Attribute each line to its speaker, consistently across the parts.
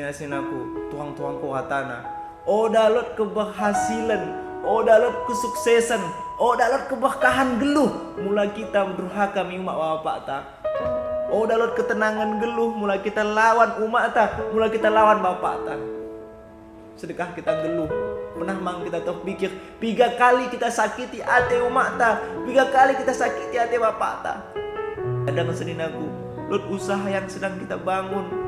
Speaker 1: Yasin aku, tuang-tuangku hatana. Oh dalot keberhasilan, oh dalot kesuksesan, oh dalot keberkahan geluh. Mula kita berdurhaka mi umat bapak ta. Oh dalot ketenangan geluh, mula kita lawan umat ta, mula kita lawan bapak ta. Sedekah kita geluh. Pernah mang kita terpikir 3 kali kita sakiti hati umat ta, 3 kali kita sakiti hati bapak ta. Kadang sedih aku, lot usaha yang sedang kita bangun,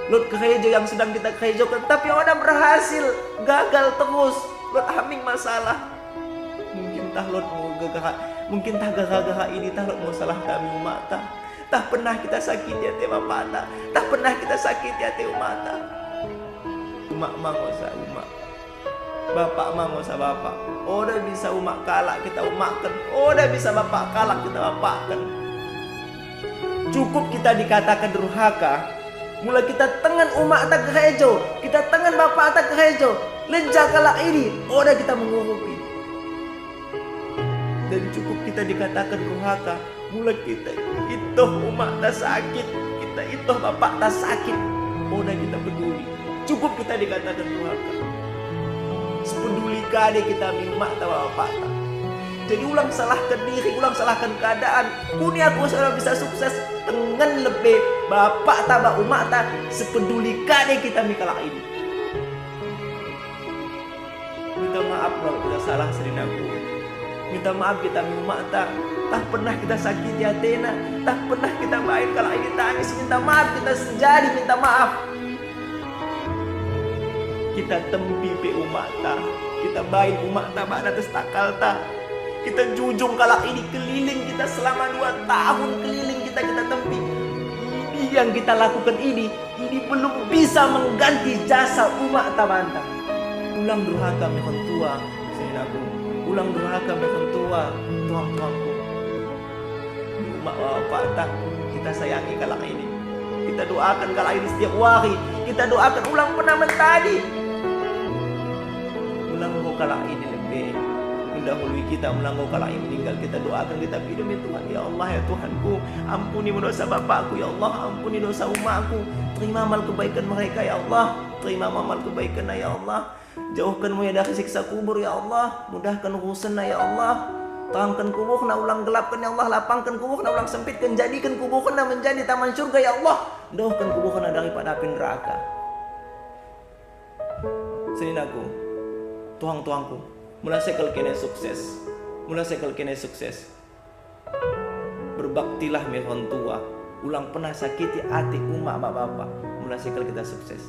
Speaker 1: lot gereja yang sedang kita gerejakan, tapi orang berhasil, gagal terus, lot haming masalah. Mungkin tah lot mau gara-gara, mungkin tah gara-gara ini tah lot mau salah kami umat ta. Tah pernah kita sakiti hati bapak ta, tah pernah kita sakiti hati umat ta. Umat mangosa umat, bapak mangosa bapak. Oh dah bisa umat kalak kita umatkan, oh dah bisa bapak kalak kita bapakkan. Cukup kita dikatakan durhaka, mula kita tengan umat tak gereja, kita tengan bapak tak gereja, lenja kalak ini, udah kita mengurupi. Dan cukup kita dikatakan durhaka, mula kita itu umat tak sakit, kita itu bapak tak sakit, udah kita peduli. Cukup kita dikatakan durhaka, sepeduli kade kita umat tak bapak tak. Jadi ulang salahkan diri, ulang salahkan keadaan. Kuni aku sudah bisa sukses dengan lebih bapak tabak umat tak sepeduli kade kita mikalak ini. Minta maaf kalau kita salah sering aku. Minta maaf kita umat tak pernah kita sakiti hatena, tak pernah kita baik kalau ini tangis. Minta maaf kita sejadi minta maaf. Kita tempi pe umat tak, kita baik umat tak pada atas takal tak. Kita jujung kalau ini keliling kita selama 2 tahun keliling kita tempi. Ini yang kita lakukan ini belum bisa mengganti jasa umat tabanta. Ulang durhaka mehon tua, sinaku. Ulang durhaka mehon tua, tuang-tuangku. Umat bapak tak kita sayangi kalau ini. Kita doakan kalau ini setiap hari. Kita doakan ulang pernah mentadi. Ulang kalau ini lebih mendahului kita, melangkau kala yang meninggal. Kita doakan, kita hidup ya Tuhan. Ya Allah ya Tuhanku, ampuni dosa bapakku ya Allah, ampuni dosa umatku. Terima amal kebaikan mereka ya Allah, terima amal kebaikan ya Allah. Jauhkan mereka dari siksa kubur ya Allah, mudahkan urusan ya Allah. Terangkan kuburna, ulang gelapkan ya Allah, lapangkan kuburna, ulang sempitkan, jadikan kuburna menjadi taman surga ya Allah. Jauhkan kuburna daripada api neraka. Seninaku, tuang-tuangku, mula sekal kene sukses, mula sekal kene sukses. Berbaktilah mehon tua, ulang pernah sakiti hati umat bapak, mula sekal kita sukses.